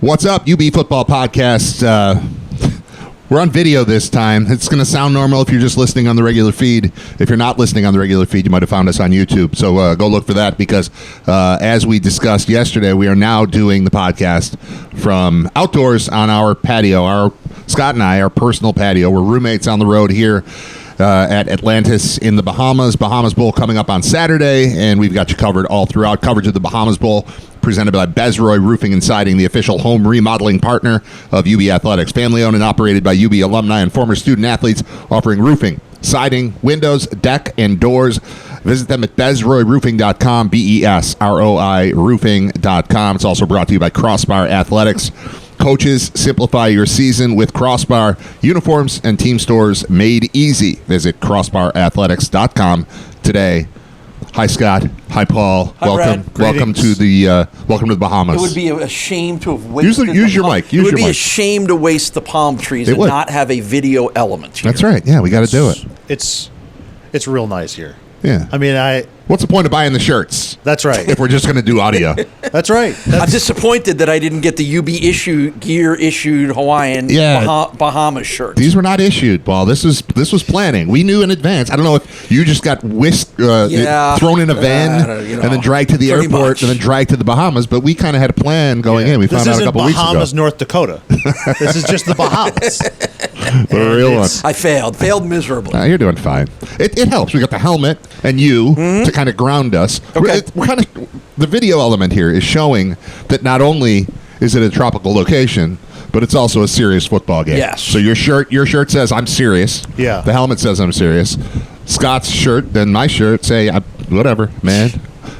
What's up, UB Football Podcast? We're on video this time. It's going to sound normal if you're just listening on the regular feed. If you're not listening on the regular feed, you might have found us on YouTube. So go look for that because as we discussed yesterday, we are now doing the podcast from outdoors on our patio. Scott and I, our personal patio. We're roommates on the road here at Atlantis in the Bahamas. Bahamas Bowl coming up on Saturday, and we've got you covered all throughout. Coverage of the Bahamas Bowl presented by Bezroy Roofing and Siding, the official home remodeling partner of UB Athletics. Family owned and operated by UB alumni and former student athletes, offering roofing, siding, windows, deck, and doors. Visit them at bezroyroofing.com, BESROI roofing.com. It's also brought to you by Crossbar Athletics. Coaches, simplify your season with Crossbar. Uniforms and team stores made easy. Visit crossbarathletics.com today. Hi, Scott. Hi, Paul. Hi, welcome. Brad. Welcome to the Bahamas. It would be a shame to have wasted. Use your mic. It would be a shame to waste the palm trees and not have a video element here. That's right. Yeah, we got to do it. It's real nice here. Yeah. I mean, what's the point of buying the shirts? That's right. If we're just going to do audio. That's right. I'm disappointed that I didn't get the UB issued Hawaiian Bahamas shirt. These were not issued, Paul. This was planning. We knew in advance. I don't know if you just got whisked, thrown in a van, and then dragged to the airport, and then dragged to the Bahamas. But we kind of had a plan going in. We found out a couple weeks ago. This isn't Bahamas, North Dakota. This is just the Bahamas. The real one. I failed miserably. You're doing fine. It helps. We got the helmet and you to kind of ground us. Okay. We're kind of the video element here is showing that not only is it a tropical location, but it's also a serious football game. Yes. So your shirt says I'm serious. Yeah. The helmet says I'm serious. Scott's shirt and my shirt say whatever, man.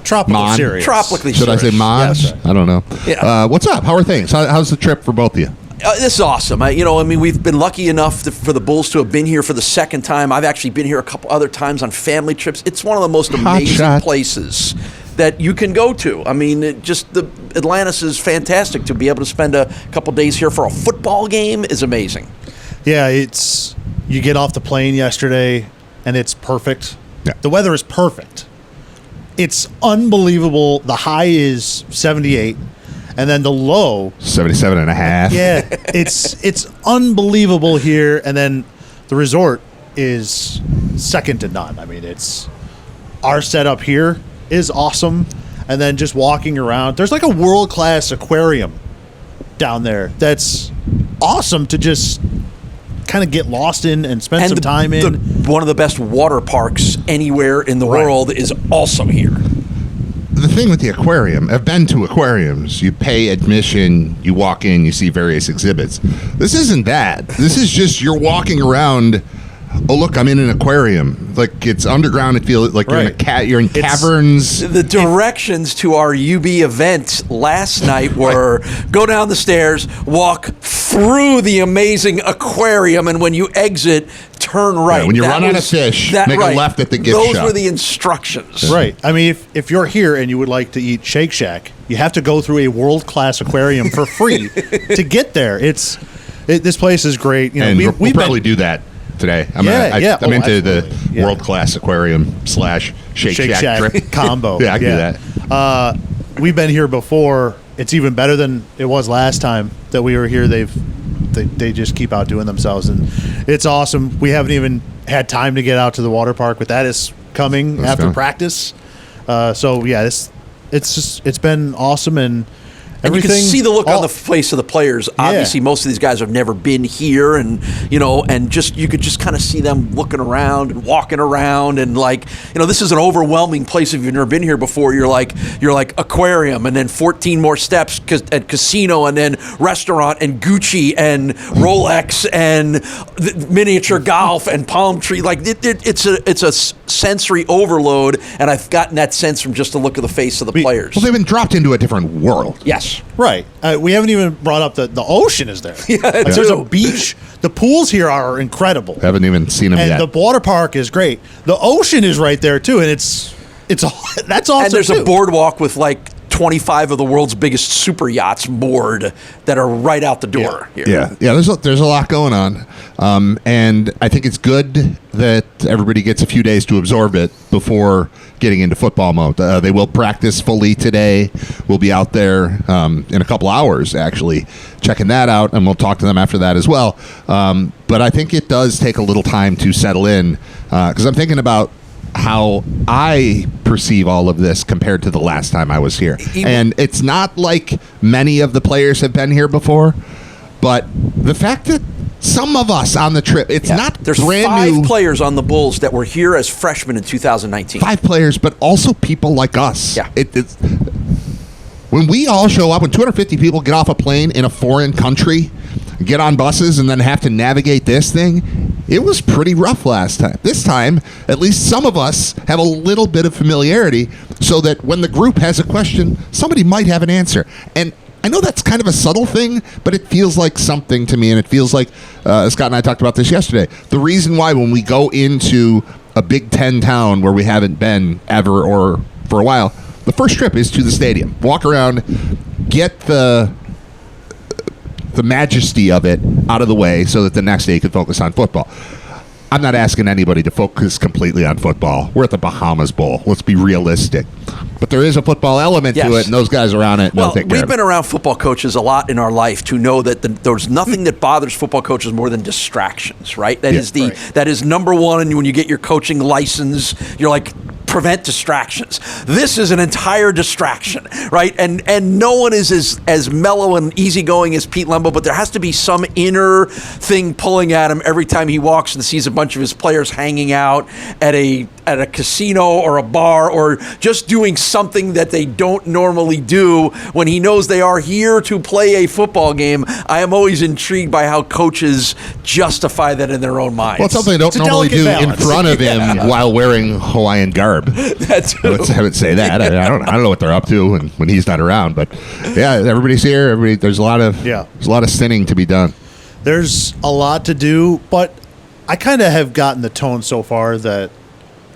Tropical serious. Tropically Should serious. I say Mon? Yes, right. I don't know. Yeah. What's up? How are things? How's the trip for both of you? This is awesome. We've been lucky enough for the Bulls to have been here for the second time. I've actually been here a couple other times on family trips. It's one of the most amazing places that you can go to. I mean, Atlantis is fantastic. To be able to spend a couple days here for a football game is amazing. Yeah, you get off the plane yesterday, and it's perfect. Yeah. The weather is perfect. It's unbelievable. The high is 78. And then the low 77 and a half. Yeah, it's unbelievable here. And then the resort is second to none. I mean, our setup here is awesome. And then just walking around, there's like a world-class aquarium down there that's awesome to just kind of get lost in and spend some time in. One of the best water parks anywhere in the world is also here. The thing with the aquarium, I've been to aquariums. You pay admission, you walk in, you see various exhibits. This isn't that. This is just you're walking around. Oh, look, I'm in an aquarium. Like it's underground. It feels like you're in caverns. The directions to our UB event last night were go down the stairs, walk through the amazing aquarium, and when you exit, turn right. Yeah, when you run out of fish, make a left at the gift shop. Those were the instructions. Right. I mean, if you're here and you would like to eat Shake Shack, you have to go through a world-class aquarium for free to get there. This place is great. You know, and we'll probably do that today. I'm into the world-class aquarium / Shake Shack trip combo. Yeah, I can do that. We've been here before. It's even better than it was last time that we were here. They just keep outdoing themselves, and it's awesome. We haven't even had time to get out to the water park, but that is coming after practice. So yeah, it's been awesome, and you can see the look on the face of the players. Obviously, most of these guys have never been here, and you could just kind of see them looking around and walking around, and this is an overwhelming place. If you've never been here before, you're like aquarium, and then 14 more steps at casino, and then restaurant, and Gucci, and Rolex, and miniature golf, and palm tree. It's a sensory overload, and I've gotten that sense from just the look of the face of the players. Well, they've been dropped into a different world. Yes. Right. We haven't even brought up the ocean is there. Yeah, there's a beach. The pools here are incredible. Haven't even seen them yet. And the water park is great. The ocean is right there too, and that's awesome. And there's a boardwalk with 25 of the world's biggest super yachts moored that are right out the door here. Yeah. There's a lot going on, and I think it's good that everybody gets a few days to absorb it before getting into football mode. They will practice fully today. We'll be out there in a couple hours, actually, checking that out, and we'll talk to them after that as well. But I think it does take a little time to settle in, because I'm thinking about how I perceive all of this compared to the last time I was here. And it's not like many of the players have been here before, but the fact that some of us on the trip, it's not There's brand 5 new players on the Bulls that were here as freshmen in 2019. 5 players, but also people like us. Yeah. It's when we all show up, when 250 people get off a plane in a foreign country, get on buses, and then have to navigate this thing, it was pretty rough last time. This time, at least some of us have a little bit of familiarity so that when the group has a question, somebody might have an answer. And I know that's kind of a subtle thing, but it feels like something to me, and it feels like, Scott and I talked about this yesterday, the reason why when we go into a Big Ten town where we haven't been ever or for a while, the first trip is to the stadium. Walk around, get the majesty of it out of the way so that the next day you can focus on football. I'm not asking anybody to focus completely on football. We're at the Bahamas Bowl. Let's be realistic. But there is a football element to it, and those guys are on it. Well, we've been around football coaches a lot in our life to know that there's nothing that bothers football coaches more than distractions, right? That is number one. And when you get your coaching license, you're like, prevent distractions. This is an entire distraction, right? And no one is as mellow and easygoing as Pete Lembo, but there has to be some inner thing pulling at him every time he walks and sees a bunch of his players hanging out at a casino or a bar or just doing something that they don't normally do when he knows they are here to play a football game. I am always intrigued by how coaches justify that in their own minds. Well, it's something they don't normally do balance in front of him while wearing Hawaiian garb. That's I would say that. I don't know what they're up to when he's not around, but yeah, everybody's here. There's a lot of sinning to be done. There's a lot to do, but I kind of have gotten the tone so far that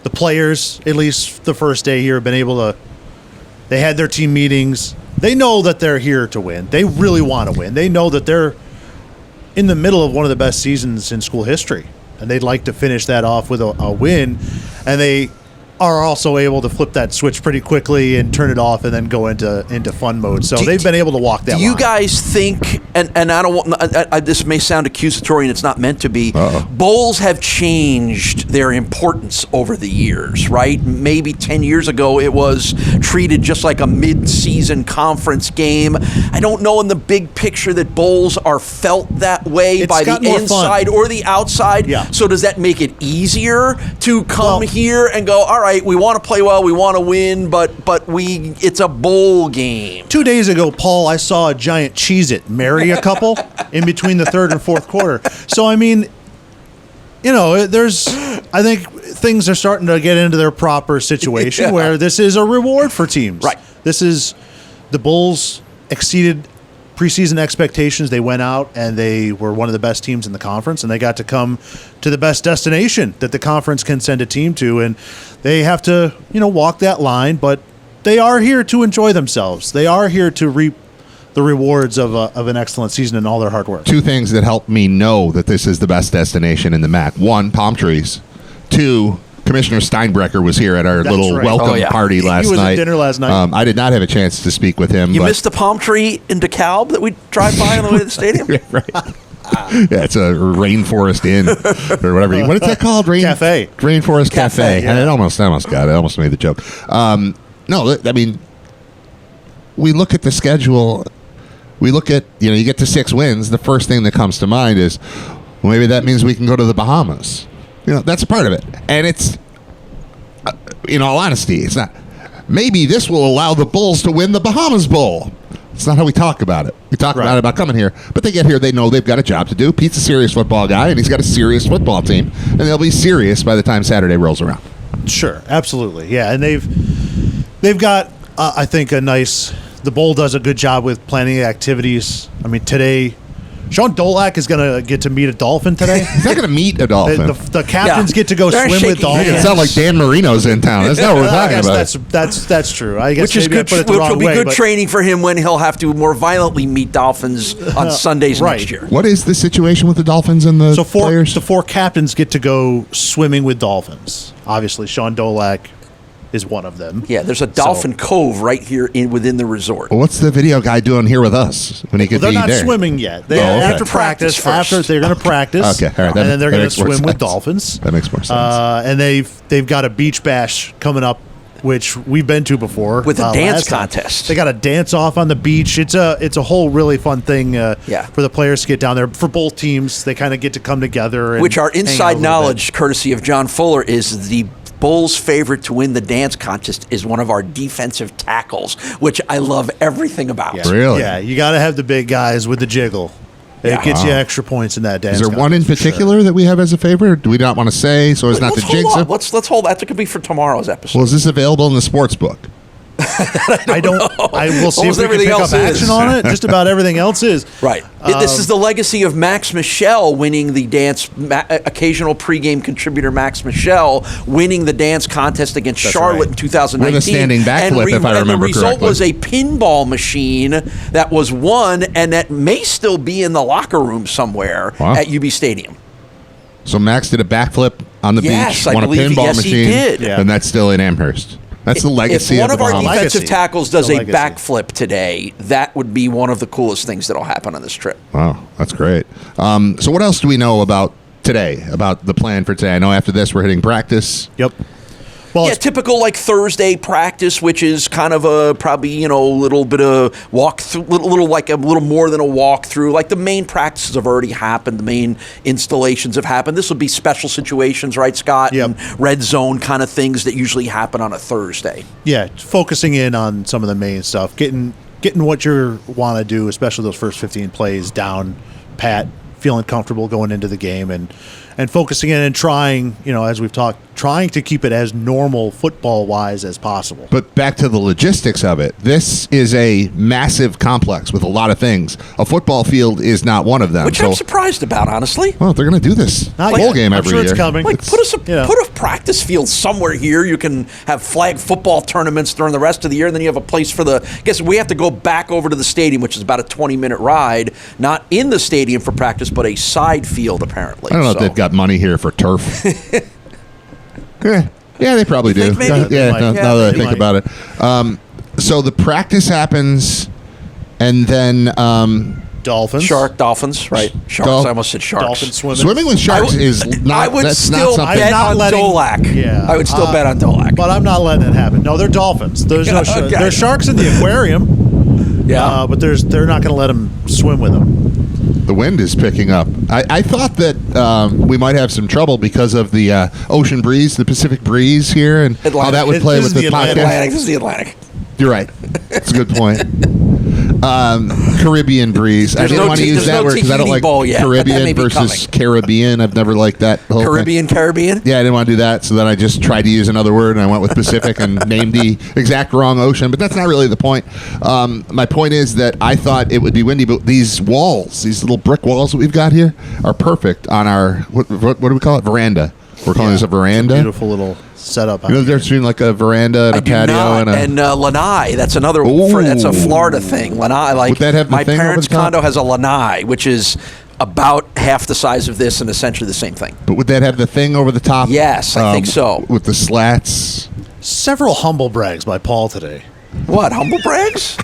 the players, at least the first day here, have been able to. They had their team meetings. They know that they're here to win. They really want to win. They know that they're in the middle of one of the best seasons in school history, and they'd like to finish that off with a win. And they are also able to flip that switch pretty quickly and turn it off and then go into fun mode. So they've been able to walk that line. Do you guys think, and I don't want, this may sound accusatory and it's not meant to be, bowls have changed their importance over the years, right? Maybe 10 years ago it was treated just like a mid-season conference game. I don't know in the big picture that bowls are felt that way by the inside or the outside. Yeah. So does that make it easier to come here and go, all right, we want to play well, we want to win, but it's a bowl game. 2 days ago, Paul, I saw a giant Cheez-It marry a couple in between the third and fourth quarter. So, I mean, I think things are starting to get into their proper situation where this is a reward for teams. Right. The Bulls exceeded preseason expectations. They went out and they were one of the best teams in the conference, and they got to come to the best destination that the conference can send a team to, and they have to, walk that line, but they are here to enjoy themselves. They are here to reap the rewards of an excellent season and all their hard work. 2 things that help me know that this is the best destination in the MAC. 1, palm trees. 2, Commissioner Steinbrecher was here at our welcome party last night. He was at dinner last night. I did not have a chance to speak with him. You missed the palm tree in DeKalb that we drive by on the way to the stadium? Right. Yeah, it's a Rainforest Inn or whatever. What is that called? Cafe. Rainforest Cafe. Yeah. I almost got it. I almost made the joke. No, I mean, we look at the schedule. We look at, you get to 6 wins. The first thing that comes to mind is, well, maybe that means we can go to the Bahamas. That's a part of it. And it's, in all honesty, it's not. Maybe this will allow the Bulls to win the Bahamas Bowl. It's not how we talk about it. We talk about coming here, but they get here, they know they've got a job to do. Pete's a serious football guy, and he's got a serious football team, and they'll be serious by the time Saturday rolls around. Sure, absolutely, yeah, and they've got, I think, the Bowl does a good job with planning activities. I mean, today, Sean Dolak is going to get to meet a dolphin today. He's not going to meet a dolphin. The captains get to go swim with dolphins. It sounds like Dan Marino's in town. That's not what we're talking about. That's true. I guess which is good. Which will be good training for him when he'll have to more violently meet dolphins on Sundays next year. What is the situation with the dolphins and the players? The 4 captains get to go swimming with dolphins. Obviously, Sean Dolak is one of them. Yeah, there's a Dolphin Cove right here within the resort. Well, what's the video guy doing here with us when he could They're be not there? swimming yet. They okay. after practice First. they're going to practice. Okay, all right. And then they're going to makes more swim with sense. dolphins. That makes more sense. And they've got a beach bash coming up, which we've been to before With a dance last time. contest. They got a dance off on the beach. It's a whole really fun thing. For the players to get down there. For both teams, they kind of get to come together. And Which our hang out a inside little knowledge, courtesy of John Fuller, is the Bulls' favorite to win the dance contest is one of our defensive tackles, which I love everything about. bit. Really? Yeah, you got to have the big guys with the jiggle. Yeah. It gets you extra points in that dance. Is there one in contest, for particular sure. that we have as a favorite? Or do we not want to say so as not Let's to jinx hold on. it? Let's hold that. That could be for tomorrow's episode. Well, is this available in the sports book? I will see if Almost we can everything pick up else action is. on it. Just about everything else is. Right. This is the legacy of Max Michel winning the dance, occasional pregame contributor Max Michel winning the dance contest against Charlotte right. in 2019. With a standing backflip, if I remember And the result correctly. was a pinball machine that was won and that may still be in the locker room somewhere Wow. at UB Stadium. So Max did a backflip on the Yes, beach, I won a believe- pinball yes, he machine, did. Yeah. and that's still in Amherst. That's the legacy If one of of the our Bahamas. defensive Legacy. tackles does The a legacy. backflip today, that would be one of the coolest things that'll happen on this trip. Wow, that's great. So what else do we know about today, about the plan for today? I know after this we're hitting practice. Yep. Well, Yeah, it's typical like Thursday practice, which is kind of a probably a little bit of walk through, little more than a walk through. Like the main practices have already happened, the main installations have happened. This will be special situations, right, Scott? Yep. And red zone kind of things that usually happen on a Thursday. yeah, focusing in on some of the main stuff, getting what you want to do, especially those first 15 plays down, pat, feeling comfortable going into the game, and focusing in and trying, as we've talked, trying to keep it as normal football-wise as possible. But back to the logistics of it. This is a massive complex with a lot of things. A football field is not one of them. Which I'm surprised about, honestly. Well, they're going to do this Not bowl yet. game I'm every sure year. it's coming. Like put a practice field somewhere here. You can have flag football tournaments during the rest of the year, and then you have a place for I guess we have to go back over to the stadium, which is about a 20-minute ride, not in the stadium for practice, but a side field apparently. I don't know if they've got money here for turf. Yeah, they probably do. think maybe? Yeah, They might. now that I They think might. about it. So the practice happens, and then Dolphins. Dolphins, right? Sharks. Dol- I almost said sharks. Dolphins swimming. swimming with sharks is not. I would that's still not something. bet not on letting- Dolak. Yeah. I would still bet on Dolak. But I'm not letting it happen. No, they're dolphins. There's no Okay. there's sharks in the aquarium, Yeah. but they're not going to let them swim with them. The wind is picking up. I thought that we might have some trouble because of the ocean breeze, the Pacific breeze here, and how Atlantic. that would play This with is the the podcast. Atlantic. This is the Atlantic. You're right. That's a good point. Caribbean breeze. I There's didn't no want to t- use there's that no word because I don't tahini like bowl yet, but that may Caribbean be versus coming. Caribbean. I've never liked that whole thing. Caribbean. Yeah, I didn't want to do that, so then I just tried to use another word, and I went with Pacific and named the exact wrong ocean. But that's not really the point. My point is that I thought it would be windy, but these walls, these little brick walls that we've got here, are perfect on our what do we call it? Veranda. We're calling this a veranda. Beautiful little setup. You know the difference between like a veranda and I a do patio not. and a. Lanai. That's another. Ooh. That's a Florida thing. Lanai. Like Would that have the my thing over parents' the top? condo has a lanai, which is about half the size of this and essentially the same thing. But would that have the thing over the top? Yes, I think so. With the slats. Several humble brags by Paul today. What, humble brags?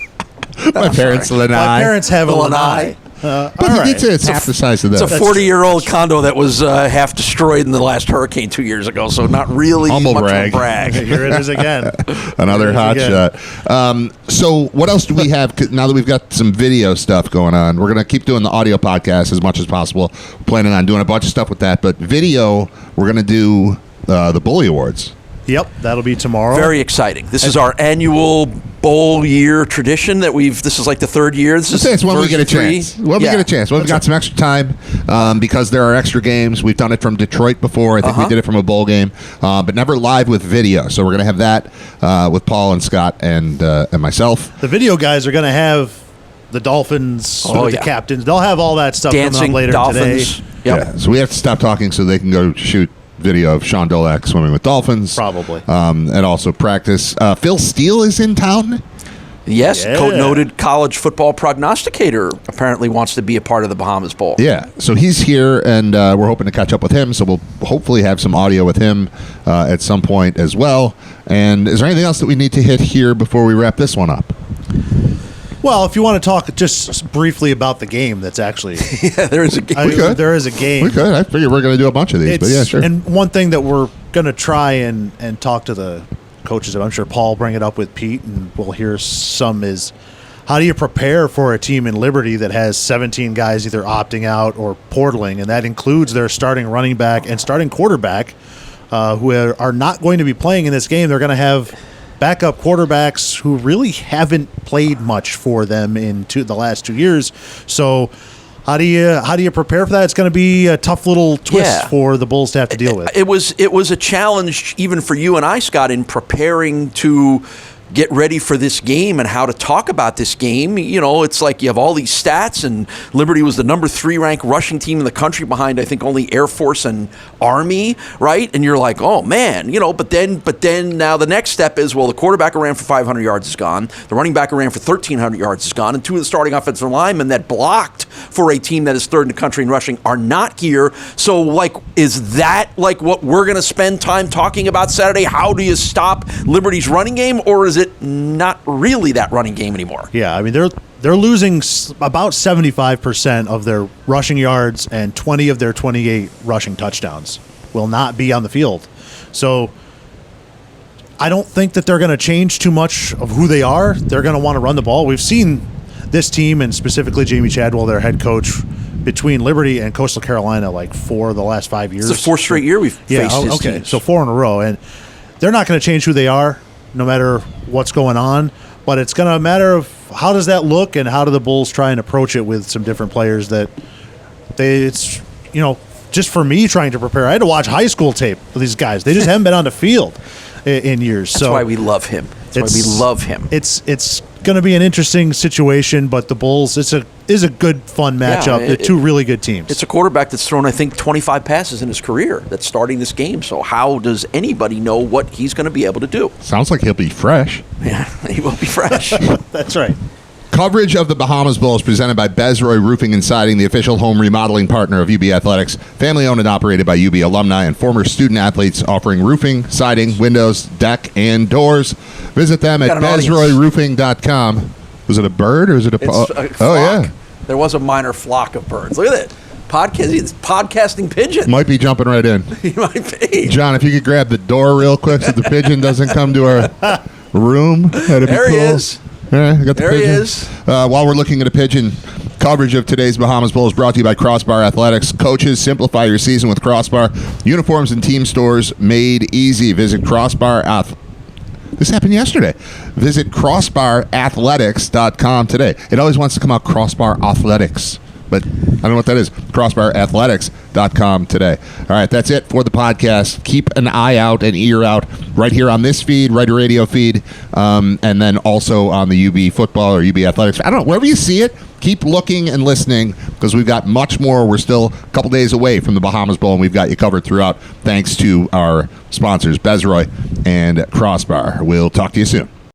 My parents' lanai. My parents have a The lanai. lanai. But all he right. did say it's half the size of that. It's a 40-year-old condo that was half destroyed in the last hurricane 2 years ago, so not really Humble much brag. of a brag. Here it is again. Another hot again. shot. So what else do we have 'cause now that we've got some video stuff going on? We're going to keep doing the audio podcast as much as possible. We're planning on doing a bunch of stuff with that. But video, we're going to do the Bully Awards. Yep, that'll be tomorrow. Very exciting. This is our annual bowl year tradition that this is like the third year. This Let's is say it's when we get a version 3. chance. When we Yeah. get a chance. When we've got some extra time because there are extra games. We've done it from Detroit before. I think we did it from a bowl game, but never live with video. So we're going to have that with Paul and Scott and myself. The video guys are going to have the Dolphins, with the captains. They'll have all that stuff Dancing coming up later Dolphins. today. Yep. Yeah, so we have to stop talking so they can go shoot video of Sean Dolak swimming with dolphins. Probably. And also practice. Phil Steele is in town. Yes, Yeah. noted college football prognosticator apparently wants to be a part of the Bahamas Bowl. Yeah, so he's here, and we're hoping to catch up with him. So we'll hopefully have some audio with him at some point as well. And is there anything else that we need to hit here before we wrap this one up? Well, if you want to talk just briefly about the game, that's actually Yeah, there is a game. We could. there is a game. We could. I figure we're going to do a bunch of these, but yeah, sure. And one thing that we're going to try and talk to the coaches about, I'm sure Paul will bring it up with Pete, and we'll hear some, is how do you prepare for a team in Liberty that has 17 guys either opting out or portaling, and that includes their starting running back and starting quarterback who are not going to be playing in this game. They're going to have backup quarterbacks who really haven't played much for them in the last 2 years. So how do you prepare for that? It's going to be a tough little twist for the Bulls to have to deal with. It was a challenge even for you and I, Scott, in preparing to get ready for this game and how to talk about this game. You know, it's like you have all these stats, and Liberty was the number 3 ranked rushing team in the country behind, I think, only Air Force and Army, right? And you're like, oh man, you know, but then now the next step is, well, the quarterback who ran for 500 yards is gone. The running back who ran for 1,300 yards is gone. And 2 of the starting offensive linemen that blocked for a team that is 3rd in the country in rushing are not here. So, like, is that like what we're going to spend time talking about Saturday? How do you stop Liberty's running game, or is it not really that running game anymore? Yeah, I mean, they're losing about 75% of their rushing yards, and 20 of their 28 rushing touchdowns will not be on the field. So I don't think that they're going to change too much of who they are. They're going to want to run the ball. We've seen this team, and specifically Jamie Chadwell, their head coach, between Liberty and Coastal Carolina, like 4 of the last 5 years. It's the 4th straight year we've faced his teams. So 4 in a row. And they're not going to change who they are no matter what's going on, but it's going to matter of how does that look, and how do the Bulls try and approach it with some different players that it's, you know, just for me trying to prepare, I had to watch high school tape of these guys. They just haven't been on the field in years. That's why we love him. That's why we love him. It's going to be an interesting situation, but the Bulls, is a good, fun matchup. They're 2 really good teams. It's a quarterback that's thrown, I think, 25 passes in his career that's starting this game. So how does anybody know what he's going to be able to do? Sounds like he'll be fresh. Yeah, he will be fresh. That's right. Coverage of the Bahamas Bowl is presented by Bezroy Roofing and Siding, the official home remodeling partner of UB Athletics, family owned and operated by UB alumni and former student athletes, offering roofing, siding, windows, deck, and doors. Visit them at BezroyRoofing.com. Was it a bird or is it a flock. Oh, yeah. There was a minor flock of birds. Look at it. It's podcasting pigeon. Might be jumping right in. He might be. John, if you could grab the door real quick so the pigeon doesn't come to our room, that'd be cool. There he is. All right, I got the There pigeon. he is. While we're looking at a pigeon, coverage of today's Bahamas Bowl is brought to you by Crossbar Athletics. Coaches, simplify your season with Crossbar. Uniforms and team stores made easy. Visit Crossbar This happened yesterday. Visit CrossbarAthletics.com today. It always wants to come out Crossbar Athletics, but I don't know what that is. CrossbarAthletics.com today. All right, that's it for the podcast. Keep an eye out, an ear out, right here on this feed, Writer Radio feed, and then also on the UB football or UB athletics. I don't know, wherever you see it, keep looking and listening, because we've got much more. We're still a couple days away from the Bahamas Bowl, and we've got you covered throughout, thanks to our sponsors, Bezroy and Crossbar. We'll talk to you soon.